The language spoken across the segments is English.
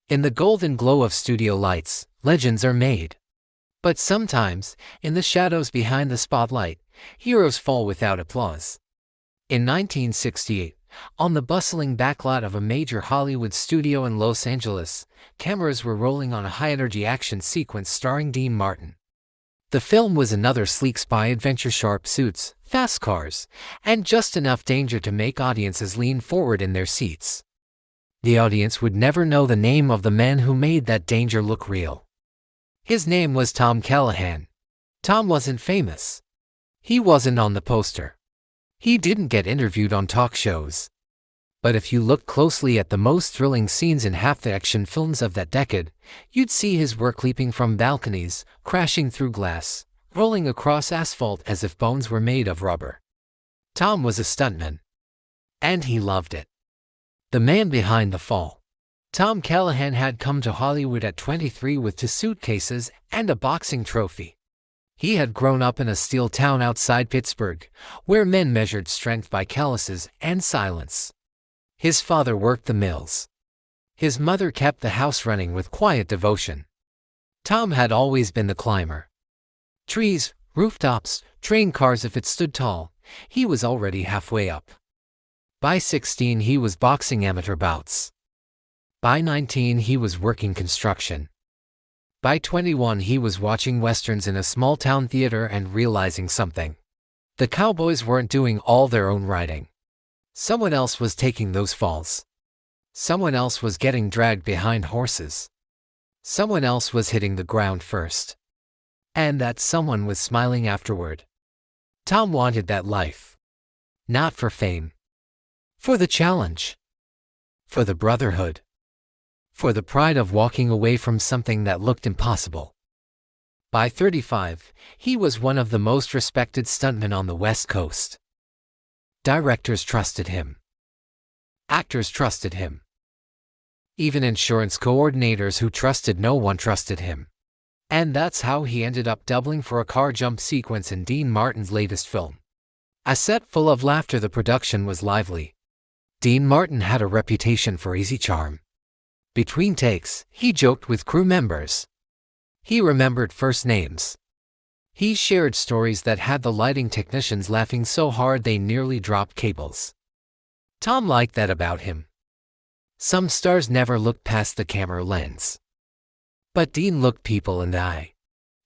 In the golden glow of studio lights, legends are made. But sometimes, in the shadows behind the spotlight, heroes fall without applause. In 1968, on the bustling backlot of a major Hollywood studio in Los Angeles, cameras were rolling on a high-energy action sequence starring Dean Martin. The film was another sleek spy adventure, sharp suits, fast cars, and just enough danger to make audiences lean forward in their seats. The audience would never know the name of the man who made that danger look real. His name was Tom Callahan. Tom wasn't famous. He wasn't on the poster. He didn't get interviewed on talk shows. But if you look closely at the most thrilling scenes in half the action films of that decade, you'd see his work leaping from balconies, crashing through glass, rolling across asphalt as if bones were made of rubber. Tom was a stuntman. And he loved it. The man behind the fall. Tom Callahan had come to Hollywood at 23 with 2 suitcases and a boxing trophy. He had grown up in a steel town outside Pittsburgh, where men measured strength by calluses and silence. His father worked the mills. His mother kept the house running with quiet devotion. Tom had always been the climber. Trees, rooftops, train cars, if it stood tall, he was already halfway up. By 16 he was boxing amateur bouts. By 19 he was working construction. By 21 he was watching westerns in a small-town theater and realizing something. The cowboys weren't doing all their own riding. Someone else was taking those falls. Someone else was getting dragged behind horses. Someone else was hitting the ground first. And that someone was smiling afterward. Tom wanted that life. Not for fame. For the challenge. For the brotherhood. For the pride of walking away from something that looked impossible. By 35, he was one of the most respected stuntmen on the West Coast. Directors trusted him. Actors trusted him. Even insurance coordinators who trusted no one trusted him. And that's how he ended up doubling for a car jump sequence in Dean Martin's latest film. A set full of laughter, the production was lively. Dean Martin had a reputation for easy charm. Between takes, he joked with crew members. He remembered first names. He shared stories that had the lighting technicians laughing so hard they nearly dropped cables. Tom liked that about him. Some stars never looked past the camera lens. But Dean looked people in the eye.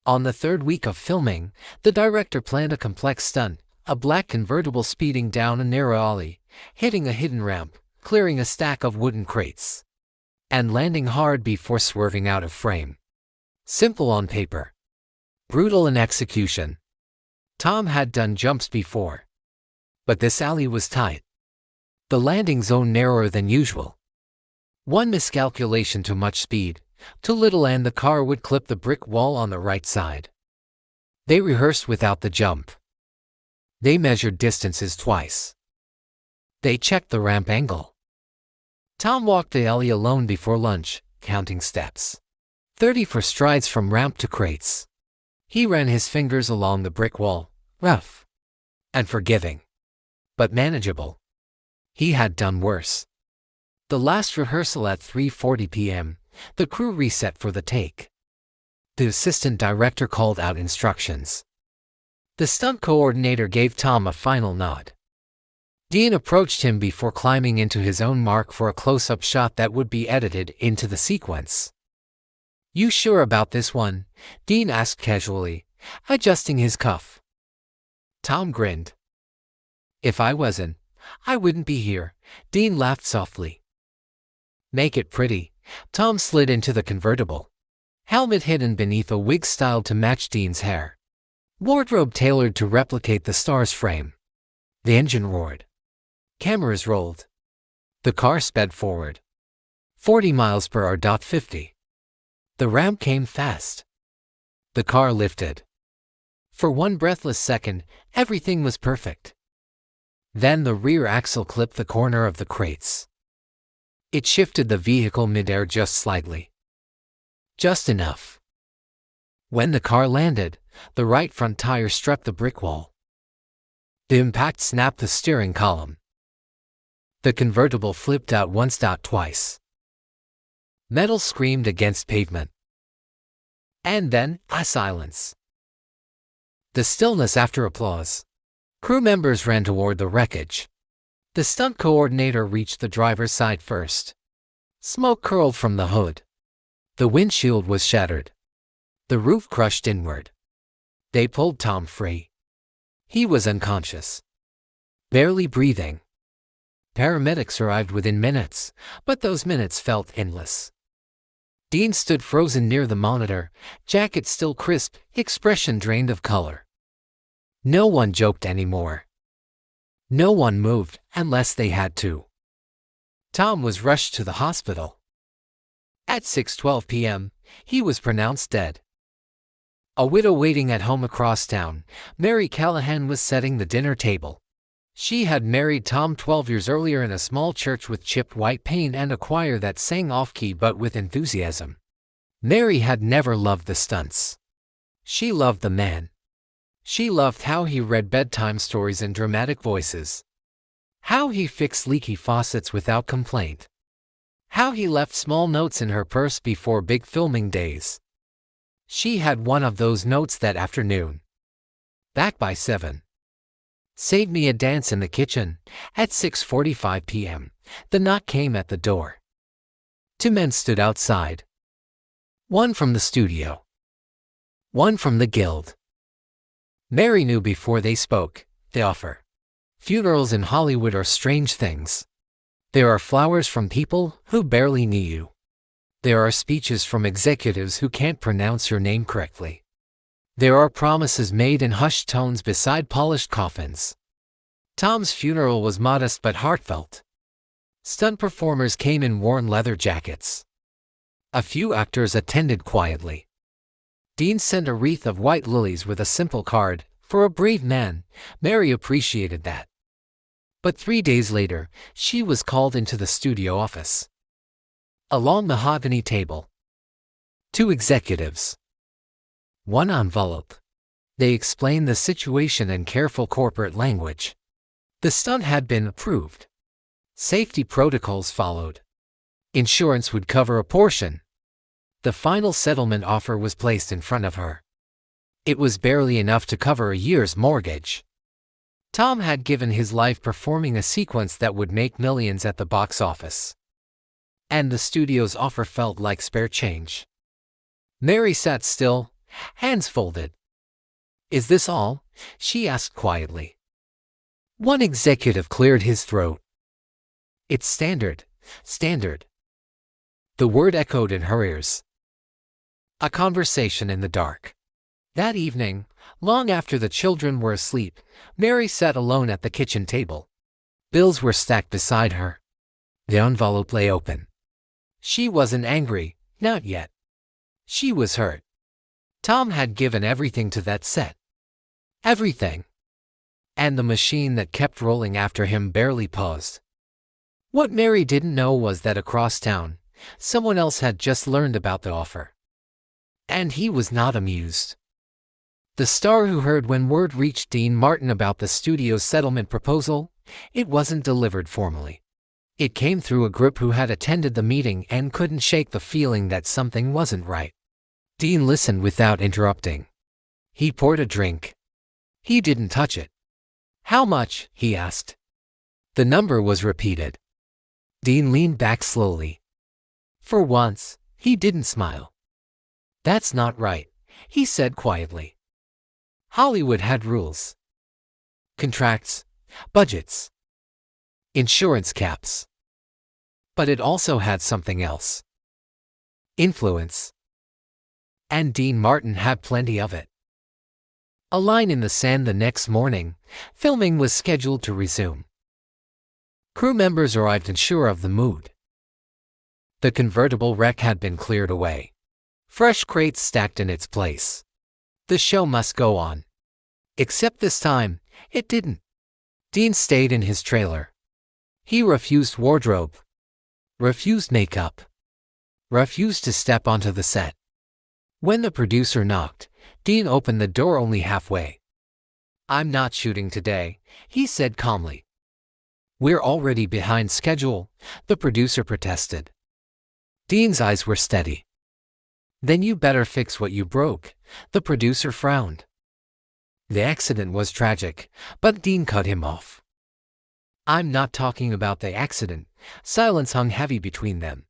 On the 3rd week of filming, the director planned a complex stunt, a black convertible speeding down a narrow alley, hitting a hidden ramp, clearing a stack of wooden crates, and landing hard before swerving out of frame. Simple on paper. Brutal in execution. Tom had done jumps before. But this alley was tight. The landing zone narrower than usual. One miscalculation, too much speed, too little, and the car would clip the brick wall on the right side. They rehearsed without the jump. They measured distances twice. They checked the ramp angle. Tom walked the alley alone before lunch, counting steps. 30 for strides from ramp to crates. He ran his fingers along the brick wall, rough and forgiving, but manageable. He had done worse. The last rehearsal at 3:40 p.m., the crew reset for the take. The assistant director called out instructions. The stunt coordinator gave Tom a final nod. Dean approached him before climbing into his own mark for a close-up shot that would be edited into the sequence. "You sure about this one?" Dean asked casually, adjusting his cuff. Tom grinned. "If I wasn't, I wouldn't be here." Dean laughed softly. "Make it pretty." Tom slid into the convertible. Helmet hidden beneath a wig styled to match Dean's hair. Wardrobe tailored to replicate the star's frame. The engine roared. Cameras rolled. The car sped forward. 40 miles per hour. 50. The ramp came fast. The car lifted. For one breathless second, everything was perfect. Then the rear axle clipped the corner of the crates. It shifted the vehicle midair just slightly. Just enough. When the car landed, the right front tire struck the brick wall. The impact snapped the steering column. The convertible flipped out once, twice. Metal screamed against pavement. And then, a silence. The stillness after applause. Crew members ran toward the wreckage. The stunt coordinator reached the driver's side first. Smoke curled from the hood. The windshield was shattered. The roof crushed inward. They pulled Tom free. He was unconscious, barely breathing. Paramedics arrived within minutes, but those minutes felt endless. Dean stood frozen near the monitor, jacket still crisp, expression drained of color. No one joked anymore. No one moved unless they had to. Tom was rushed to the hospital. At 6:12 p.m., he was pronounced dead. A widow waiting at home across town, Mary Callahan was setting the dinner table. She had married Tom 12 years earlier in a small church with chipped white paint and a choir that sang off-key but with enthusiasm. Mary had never loved the stunts. She loved the man. She loved how he read bedtime stories in dramatic voices. How he fixed leaky faucets without complaint. How he left small notes in her purse before big filming days. She had one of those notes that afternoon. Back by 7. Save me a dance in the kitchen. At 6:45 p.m., the knock came at the door. 2 men stood outside. One from the studio. One from the guild. Mary knew before they spoke, the offer. Funerals in Hollywood are strange things. There are flowers from people who barely knew you. There are speeches from executives who can't pronounce your name correctly. There are promises made in hushed tones beside polished coffins. Tom's funeral was modest but heartfelt. Stunt performers came in worn leather jackets. A few actors attended quietly. Dean sent a wreath of white lilies with a simple card. For a brave man, Mary appreciated that. But 3 days later, she was called into the studio office. A long mahogany table. 2 executives. 1 envelope. They explained the situation in careful corporate language. The stunt had been approved. Safety protocols followed. Insurance would cover a portion. The final settlement offer was placed in front of her. It was barely enough to cover a year's mortgage. Tom had given his life performing a sequence that would make millions at the box office. And the studio's offer felt like spare change. Mary sat still, hands folded. Is this all? She asked quietly. One executive cleared his throat. It's standard, standard. The word echoed in her ears. A conversation in the dark. That evening, long after the children were asleep, Mary sat alone at the kitchen table. Bills were stacked beside her. The envelope lay open. She wasn't angry, not yet. She was hurt. Tom had given everything to that set. Everything. And the machine that kept rolling after him barely paused. What Mary didn't know was that across town, someone else had just learned about the offer. And he was not amused. The star who heard when word reached Dean Martin about the studio's settlement proposal, it wasn't delivered formally. It came through a group who had attended the meeting and couldn't shake the feeling that something wasn't right. Dean listened without interrupting. He poured a drink. He didn't touch it. How much? He asked. The number was repeated. Dean leaned back slowly. For once, he didn't smile. That's not right, he said quietly. Hollywood had rules. Contracts, budgets, insurance caps. But it also had something else. Influence. And Dean Martin had plenty of it. A line in the sand the next morning, filming was scheduled to resume. Crew members arrived unsure of the mood. The convertible wreck had been cleared away. Fresh crates stacked in its place. The show must go on. Except this time, it didn't. Dean stayed in his trailer. He refused wardrobe. Refused makeup. Refused to step onto the set. When the producer knocked, Dean opened the door only halfway. I'm not shooting today, he said calmly. We're already behind schedule, the producer protested. Dean's eyes were steady. "Then you better fix what you broke," the producer frowned. The accident was tragic, but Dean cut him off. "I'm not talking about the accident." Silence hung heavy between them.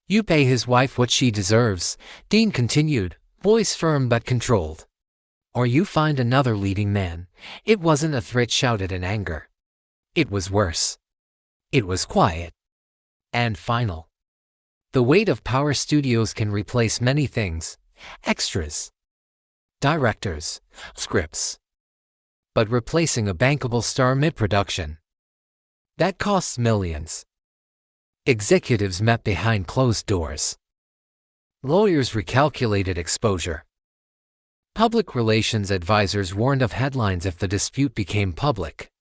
"You pay his wife what she deserves," Dean continued, voice firm but controlled. "Or you find another leading man." It wasn't a threat shouted in anger. It was worse. It was quiet. And final. The weight of power. Studios can replace many things: extras, directors, scripts. But replacing a bankable star mid-production, that costs millions. Executives met behind closed doors. Lawyers recalculated exposure. Public relations advisors warned of headlines if the dispute became public.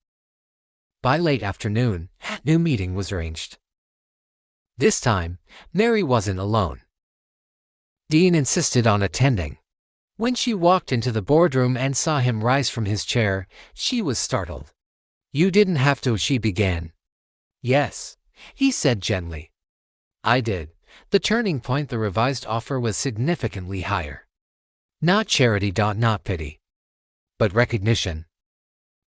By late afternoon, a new meeting was arranged. This time, Mary wasn't alone. Dean insisted on attending. When she walked into the boardroom and saw him rise from his chair, she was startled. "You didn't have to," she began. "Yes," he said gently. "I did." The turning point: the revised offer was significantly higher. Not charity, not pity, but recognition.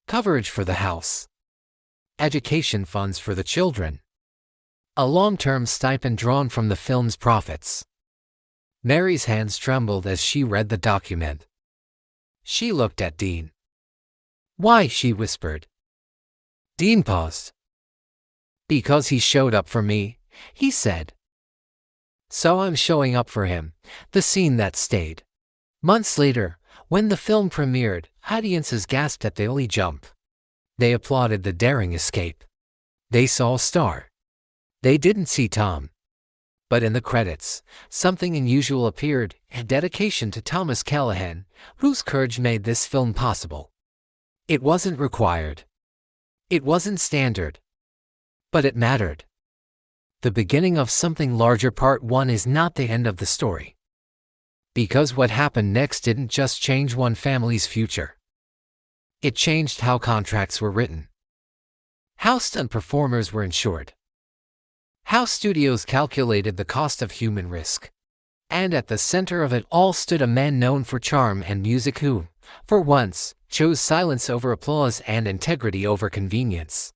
Coverage for the house. Education funds for the children. A long-term stipend drawn from the film's profits. Mary's hands trembled as she read the document. She looked at Dean. "Why?" she whispered. Dean paused. "Because he showed up for me," he said. "So I'm showing up for him." The scene that stayed. Months later, when the film premiered, audiences gasped at the early jump. They applauded the daring escape. They saw a star. They didn't see Tom. But in the credits, something unusual appeared: a dedication to Thomas Callahan, whose courage made this film possible. It wasn't required. It wasn't standard. But it mattered. The beginning of something larger. Part 1 is not the end of the story. Because what happened next didn't just change one family's future. It changed how contracts were written. How stunt performers were insured. How studios calculated the cost of human risk. And at the center of it all stood a man known for charm and music who, for once, chose silence over applause and integrity over convenience.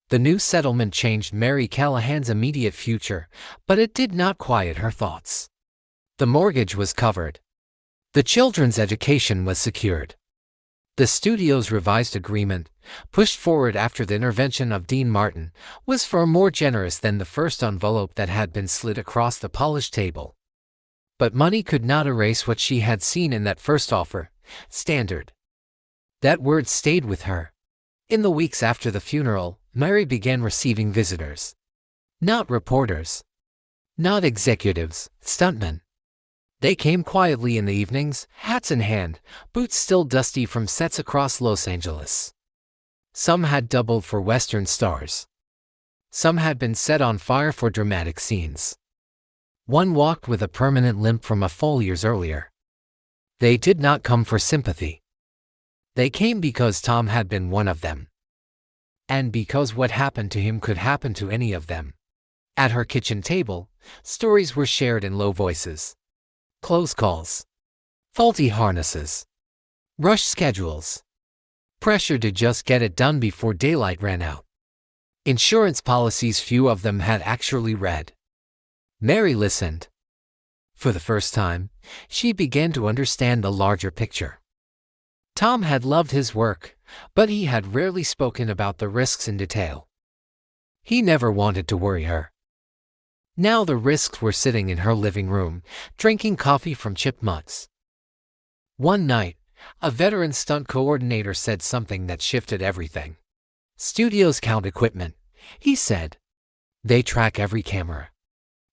The new settlement changed Mary Callahan's immediate future, but it did not quiet her thoughts. The mortgage was covered. The children's education was secured. The studio's revised agreement, pushed forward after the intervention of Dean Martin, was far more generous than the first envelope that had been slid across the polished table. But money could not erase what she had seen in that first offer: standard. That word stayed with her. In the weeks after the funeral, Mary began receiving visitors. Not reporters. Not executives, stuntmen. They came quietly in the evenings, hats in hand, boots still dusty from sets across Los Angeles. Some had doubled for Western stars. Some had been set on fire for dramatic scenes. One walked with a permanent limp from a fall years earlier. They did not come for sympathy. They came because Tom had been one of them. And because what happened to him could happen to any of them. At her kitchen table, stories were shared in low voices. Close calls. Faulty harnesses. Rushed schedules. Pressure to just get it done before daylight ran out. Insurance policies few of them had actually read. Mary listened. For the first time, she began to understand the larger picture. Tom had loved his work, but he had rarely spoken about the risks in detail. He never wanted to worry her. Now the risks were sitting in her living room, drinking coffee from chip mugs. One night, a veteran stunt coordinator said something that shifted everything. "Studios count equipment," he said. "They track every camera,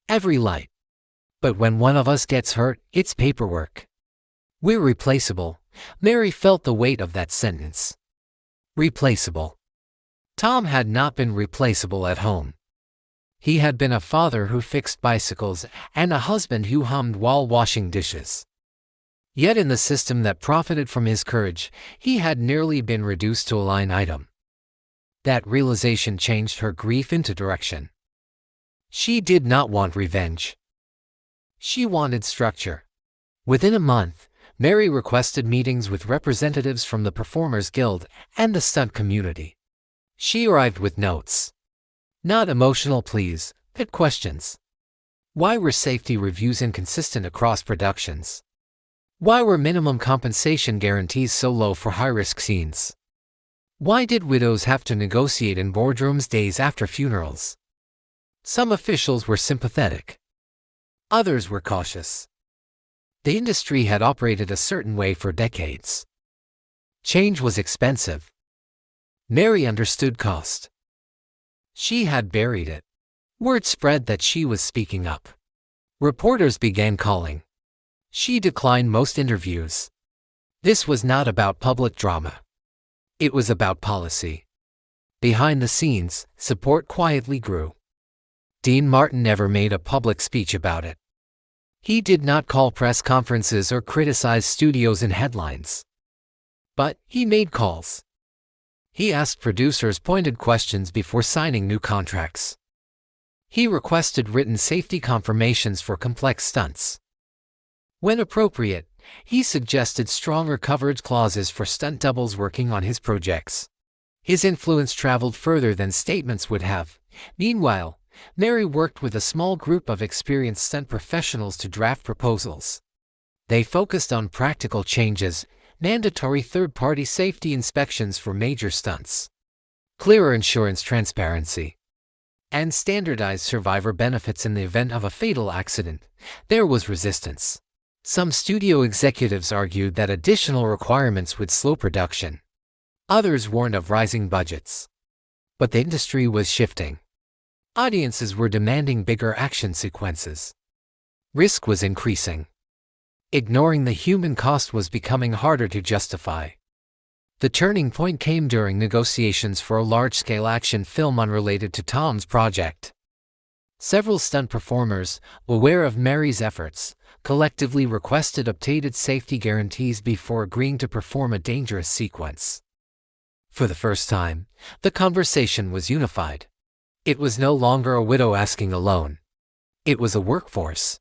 every light. But when one of us gets hurt, it's paperwork. We're replaceable." Mary felt the weight of that sentence. Replaceable. Tom had not been replaceable at home. He had been a father who fixed bicycles and a husband who hummed while washing dishes. Yet in the system that profited from his courage, he had nearly been reduced to a line item. That realization changed her grief into direction. She did not want revenge. She wanted structure. Within a month, Mary requested meetings with representatives from the Performers Guild and the stunt community. She arrived with notes. Not emotional pleas, but questions. Why were safety reviews inconsistent across productions? Why were minimum compensation guarantees so low for high-risk scenes? Why did widows have to negotiate in boardrooms days after funerals? Some officials were sympathetic. Others were cautious. The industry had operated a certain way for decades. Change was expensive. Mary understood cost. She had buried it. Word spread that she was speaking up. Reporters began calling. She declined most interviews. This was not about public drama. It was about policy. Behind the scenes, support quietly grew. Dean Martin never made a public speech about it. He did not call press conferences or criticize studios in headlines. But he made calls. He asked producers pointed questions before signing new contracts. He requested written safety confirmations for complex stunts. When appropriate, he suggested stronger coverage clauses for stunt doubles working on his projects. His influence traveled further than statements would have. Meanwhile, Mary worked with a small group of experienced stunt professionals to draft proposals. They focused on practical changes, mandatory third-party safety inspections for major stunts, clearer insurance transparency, and standardized survivor benefits in the event of a fatal accident. There was resistance. Some studio executives argued that additional requirements would slow production. Others warned of rising budgets. But the industry was shifting. Audiences were demanding bigger action sequences. Risk was increasing. Ignoring the human cost was becoming harder to justify. The turning point came during negotiations for a large-scale action film unrelated to Tom's project. Several stunt performers, aware of Mary's efforts, collectively requested updated safety guarantees before agreeing to perform a dangerous sequence. For the first time, the conversation was unified. It was no longer a widow asking a loan. It was a workforce.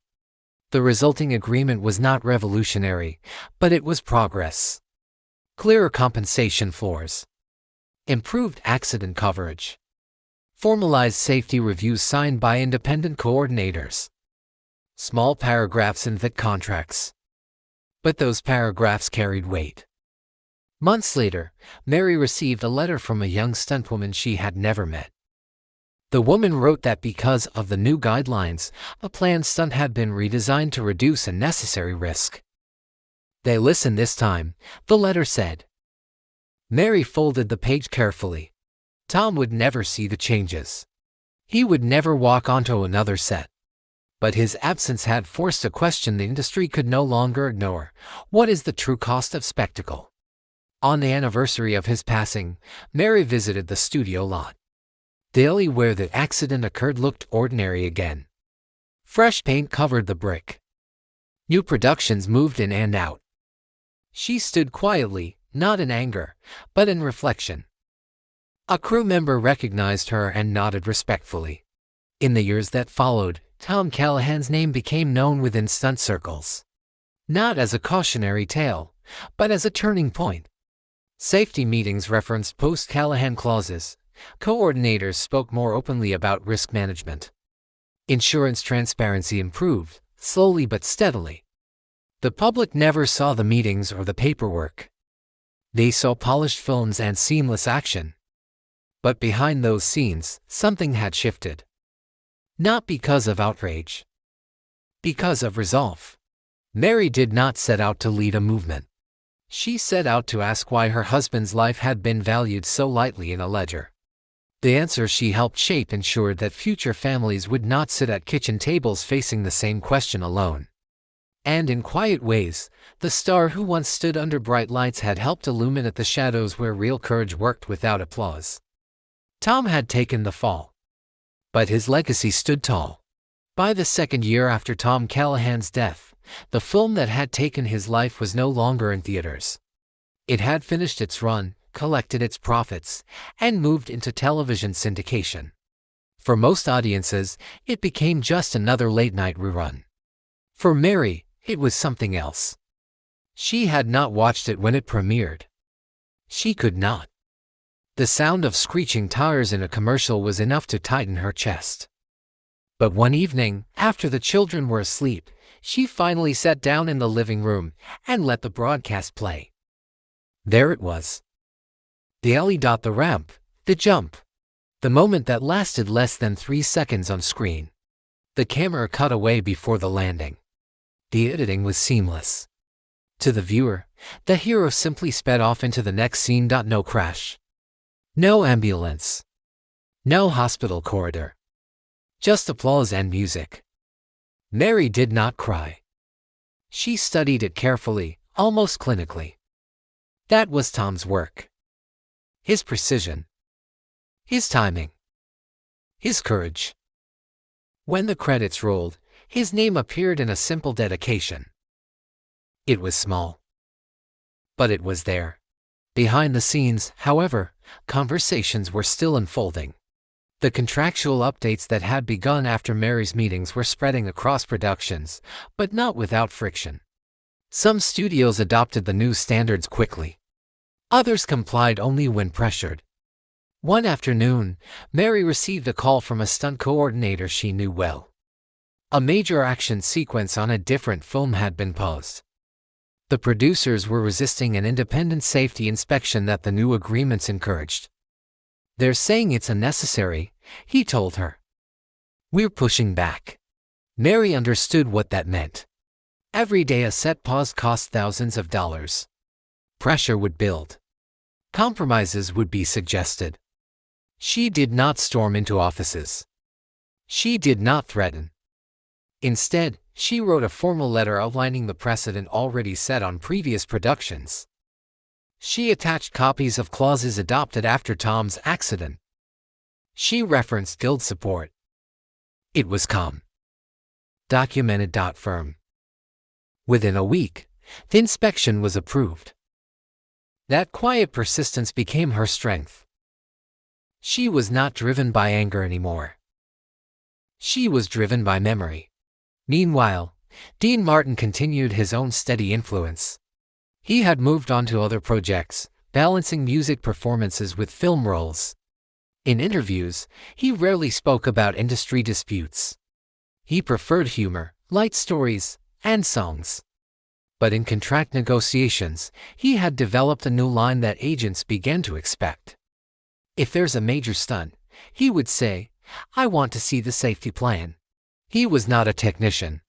The resulting agreement was not revolutionary, but it was progress. Clearer compensation floors. Improved accident coverage. Formalized safety reviews signed by independent coordinators. Small paragraphs in vet contracts. But those paragraphs carried weight. Months later, Mary received a letter from a young stuntwoman she had never met. The woman wrote that because of the new guidelines, a planned stunt had been redesigned to reduce unnecessary risk. They listened this time, the letter said. Mary folded the page carefully. Tom would never see the changes. He would never walk onto another set. But his absence had forced a question the industry could no longer ignore. What is the true cost of spectacle? On the anniversary of his passing, Mary visited the studio lot. The alley where the accident occurred looked ordinary again. Fresh paint covered the brick. New productions moved in and out. She stood quietly, not in anger, but in reflection. A crew member recognized her and nodded respectfully. In the years that followed, Tom Callahan's name became known within stunt circles. Not as a cautionary tale, but as a turning point. Safety meetings referenced post-Callahan clauses. Coordinators spoke more openly about risk management. Insurance transparency improved, slowly but steadily. The public never saw the meetings or the paperwork. They saw polished films and seamless action. But behind those scenes, something had shifted. Not because of outrage. Because of resolve. Mary did not set out to lead a movement. She set out to ask why her husband's life had been valued so lightly in a ledger. The answer she helped shape ensured that future families would not sit at kitchen tables facing the same question alone. And in quiet ways, the star who once stood under bright lights had helped illuminate the shadows where real courage worked without applause. Tom had taken the fall. But his legacy stood tall. By the second year after Tom Callahan's death, the film that had taken his life was no longer in theaters. It had finished its run, collected its profits, and moved into television syndication. For most audiences, it became just another late-night rerun. For Mary, it was something else. She had not watched it when it premiered. She could not. The sound of screeching tires in a commercial was enough to tighten her chest. But one evening, after the children were asleep, she finally sat down in the living room and let the broadcast play. There it was. The alley, the ramp, the jump. The moment that lasted less than 3 seconds on screen. The camera cut away before the landing. The editing was seamless. To the viewer, the hero simply sped off into the next scene. No crash. No ambulance. No hospital corridor. Just applause and music. Mary did not cry. She studied it carefully, almost clinically. That was Tom's work. His precision. His timing. His courage. When the credits rolled, his name appeared in a simple dedication. It was small. But it was there. Behind the scenes, however, conversations were still unfolding. The contractual updates that had begun after Mary's meetings were spreading across productions, but not without friction. Some studios adopted the new standards quickly. Others complied only when pressured. One afternoon, Mary received a call from a stunt coordinator she knew well. A major action sequence on a different film had been paused. The producers were resisting an independent safety inspection that the new agreements encouraged. "They're saying it's unnecessary," he told her. "We're pushing back." Mary understood what that meant. Every day a set pause cost thousands of dollars. Pressure would build. Compromises would be suggested. She did not storm into offices. She did not threaten. Instead, she wrote a formal letter outlining the precedent already set on previous productions. She attached copies of clauses adopted after Tom's accident. She referenced guild support. It was calm. Documented. Firm. Within a week, the inspection was approved. That quiet persistence became her strength. She was not driven by anger anymore. She was driven by memory. Meanwhile, Dean Martin continued his own steady influence. He had moved on to other projects, balancing music performances with film roles. In interviews, he rarely spoke about industry disputes. He preferred humor, light stories, and songs. But in contract negotiations, he had developed a new line that agents began to expect. If there's a major stunt, he would say, "I want to see the safety plan." He was not a technician.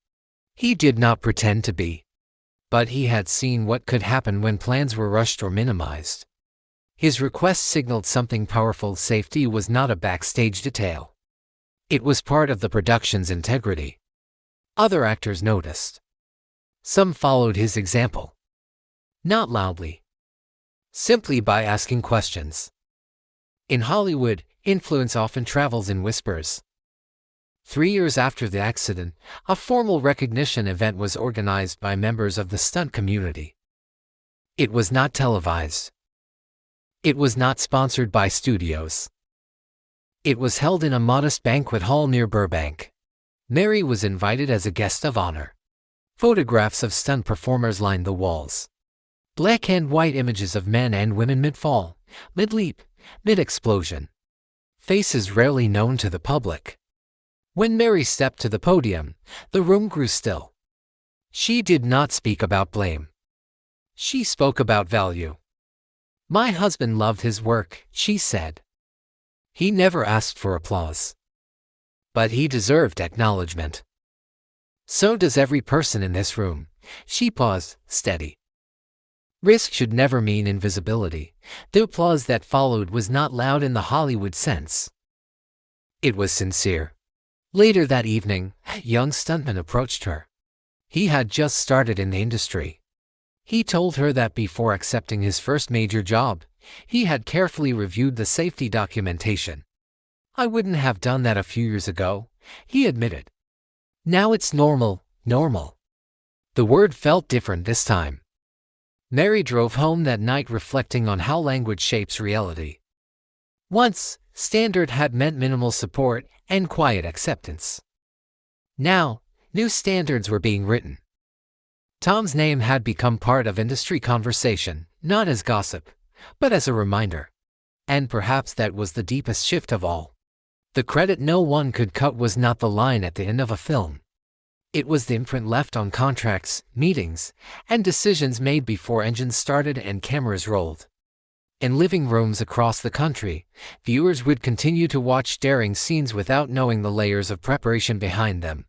He did not pretend to be. But he had seen what could happen when plans were rushed or minimized. His request signaled something powerful. Safety was not a backstage detail. It was part of the production's integrity. Other actors noticed. Some followed his example. Not loudly. Simply by asking questions. In Hollywood, influence often travels in whispers. 3 years after the accident, a formal recognition event was organized by members of the stunt community. It was not televised. It was not sponsored by studios. It was held in a modest banquet hall near Burbank. Mary was invited as a guest of honor. Photographs of stunt performers lined the walls. Black and white images of men and women mid-fall, mid-leap, mid-explosion. Faces rarely known to the public. When Mary stepped to the podium, the room grew still. She did not speak about blame. She spoke about value. "My husband loved his work," she said. "He never asked for applause. But he deserved acknowledgement. So does every person in this room." She paused, steady. Risk should never mean invisibility. The applause that followed was not loud in the Hollywood sense. It was sincere. Later that evening, a young stuntman approached her. He had just started in the industry. He told her that before accepting his first major job, he had carefully reviewed the safety documentation. "I wouldn't have done that a few years ago," he admitted. "Now it's normal." The word felt different this time. Mary drove home that night reflecting on how language shapes reality. Once, standard had meant minimal support and quiet acceptance. Now, New standards were being written. Tom's name had become part of industry conversation, not as gossip, but as a reminder. And perhaps that was the deepest shift of all. The credit no one could cut was not the line at the end of a film. It was the imprint left on contracts, meetings, and decisions made before engines started and cameras rolled. In living rooms across the country, viewers would continue to watch daring scenes without knowing the layers of preparation behind them.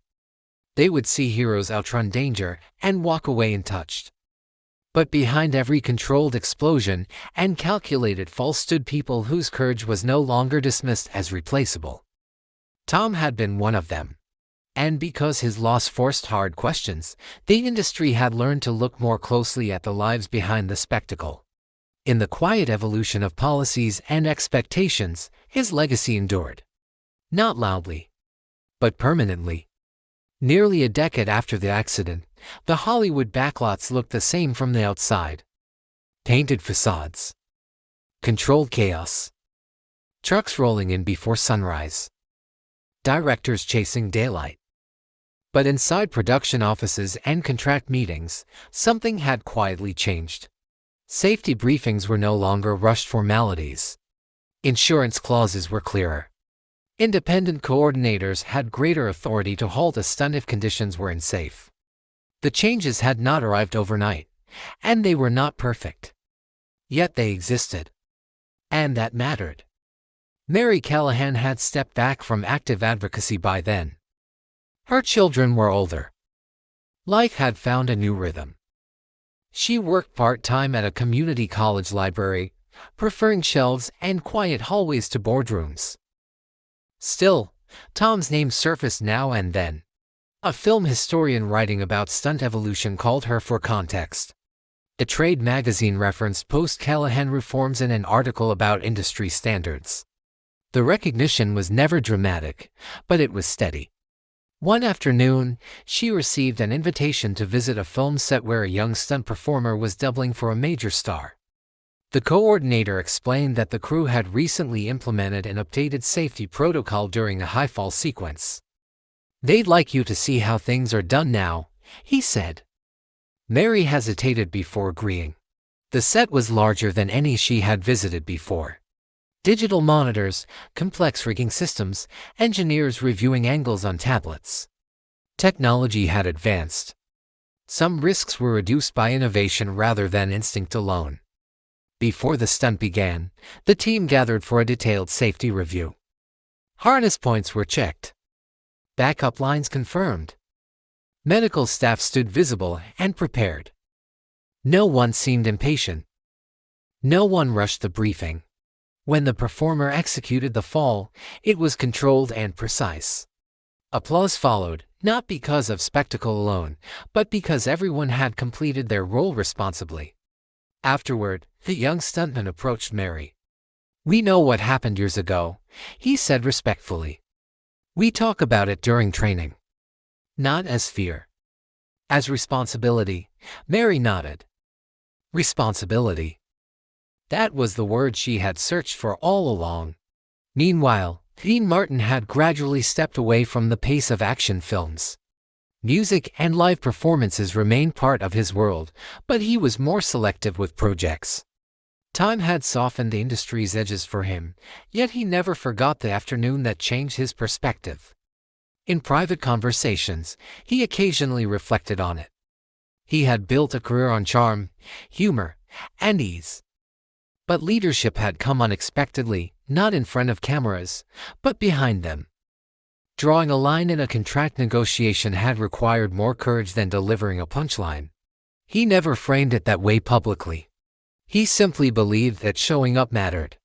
They would see heroes outrun danger and walk away untouched. But behind every controlled explosion and calculated fall stood people whose courage was no longer dismissed as replaceable. Tom had been one of them. And because his loss forced hard questions, the industry had learned to look more closely at the lives behind the spectacle. In the quiet evolution of policies and expectations, his legacy endured. Not loudly, but permanently. Nearly a decade after the accident, the Hollywood backlots looked the same from the outside. Painted facades. Controlled chaos. Trucks rolling in before sunrise. Directors chasing daylight. But inside production offices and contract meetings, something had quietly changed. Safety briefings were no longer rushed formalities. Insurance clauses were clearer. Independent coordinators had greater authority to halt a stunt if conditions were unsafe. The changes had not arrived overnight, and they were not perfect. Yet they existed. And that mattered. Mary Callahan had stepped back from active advocacy by then. Her children were older. Life had found a new rhythm. She worked part-time at a community college library, preferring shelves and quiet hallways to boardrooms. Still, Tom's name surfaced now and then. A film historian writing about stunt evolution called her for context. A trade magazine referenced post-Callahan reforms in an article about industry standards. The recognition was never dramatic, but it was steady. One afternoon, she received an invitation to visit a film set where a young stunt performer was doubling for a major star. The coordinator explained that the crew had recently implemented an updated safety protocol during a high-fall sequence. "They'd like you to see how things are done now," he said. Mary hesitated before agreeing. The set was larger than any she had visited before. Digital monitors, complex rigging systems, engineers reviewing angles on tablets. Technology had advanced. Some risks were reduced by innovation rather than instinct alone. Before the stunt began, the team gathered for a detailed safety review. Harness points were checked. Backup lines confirmed. Medical staff stood visible and prepared. No one seemed impatient. No one rushed the briefing. When the performer executed the fall, it was controlled and precise. Applause followed, not because of spectacle alone, but because everyone had completed their role responsibly. Afterward, the young stuntman approached Mary. "We know what happened years ago," he said respectfully. "We talk about it during training. Not as fear. As responsibility." Mary nodded. Responsibility. That was the word she had searched for all along. Meanwhile, Dean Martin had gradually stepped away from the pace of action films. Music and live performances remained part of his world, but he was more selective with projects. Time had softened the industry's edges for him, yet he never forgot the afternoon that changed his perspective. In private conversations, he occasionally reflected on it. He had built a career on charm, humor, and ease. But leadership had come unexpectedly, not in front of cameras, but behind them. Drawing a line in a contract negotiation had required more courage than delivering a punchline. He never framed it that way publicly. He simply believed that showing up mattered.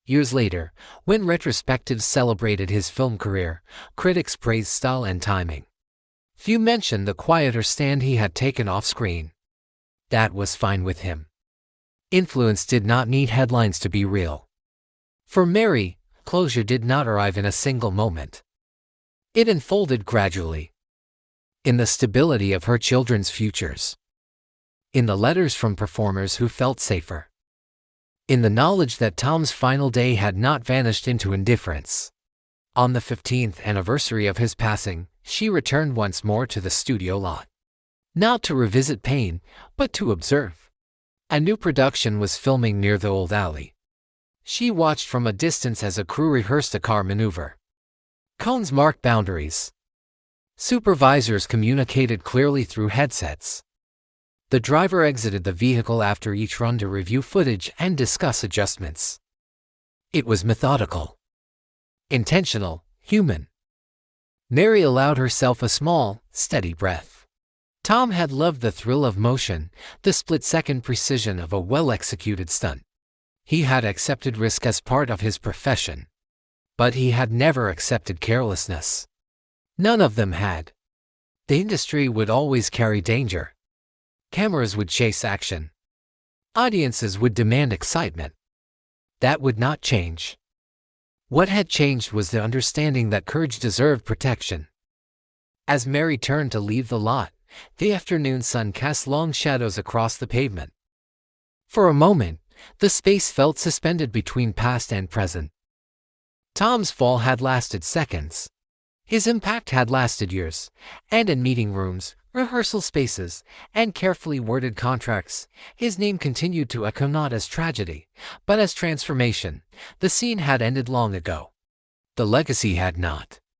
Years later, when retrospectives celebrated his film career, critics praised style and timing. Few mentioned the quieter stand he had taken off-screen. That was fine with him. Influence did not need headlines to be real. For Mary, closure did not arrive in a single moment. It unfolded gradually. In the stability of her children's futures. In the letters from performers who felt safer. In the knowledge that Tom's final day had not vanished into indifference. On the 15th anniversary of his passing, she returned once more to the studio lot. Not to revisit pain, but to observe. A new production was filming near the old alley. She watched from a distance as a crew rehearsed a car maneuver. Cones marked boundaries. Supervisors communicated clearly through headsets. The driver exited the vehicle after each run to review footage and discuss adjustments. It was methodical, intentional, human. Mary allowed herself a small, steady breath. Tom had loved the thrill of motion, the split-second precision of a well-executed stunt. He had accepted risk as part of his profession. But he had never accepted carelessness. None of them had. The industry would always carry danger. Cameras would chase action. Audiences would demand excitement. That would not change. What had changed was the understanding that courage deserved protection. As Mary turned to leave the lot, the afternoon sun cast long shadows across the pavement. For a moment, the space felt suspended between past and present. Tom's fall had lasted seconds. His impact had lasted years, and in meeting rooms, rehearsal spaces, and carefully worded contracts, his name continued to echo not as tragedy, but as transformation. The scene had ended long ago. The legacy had not.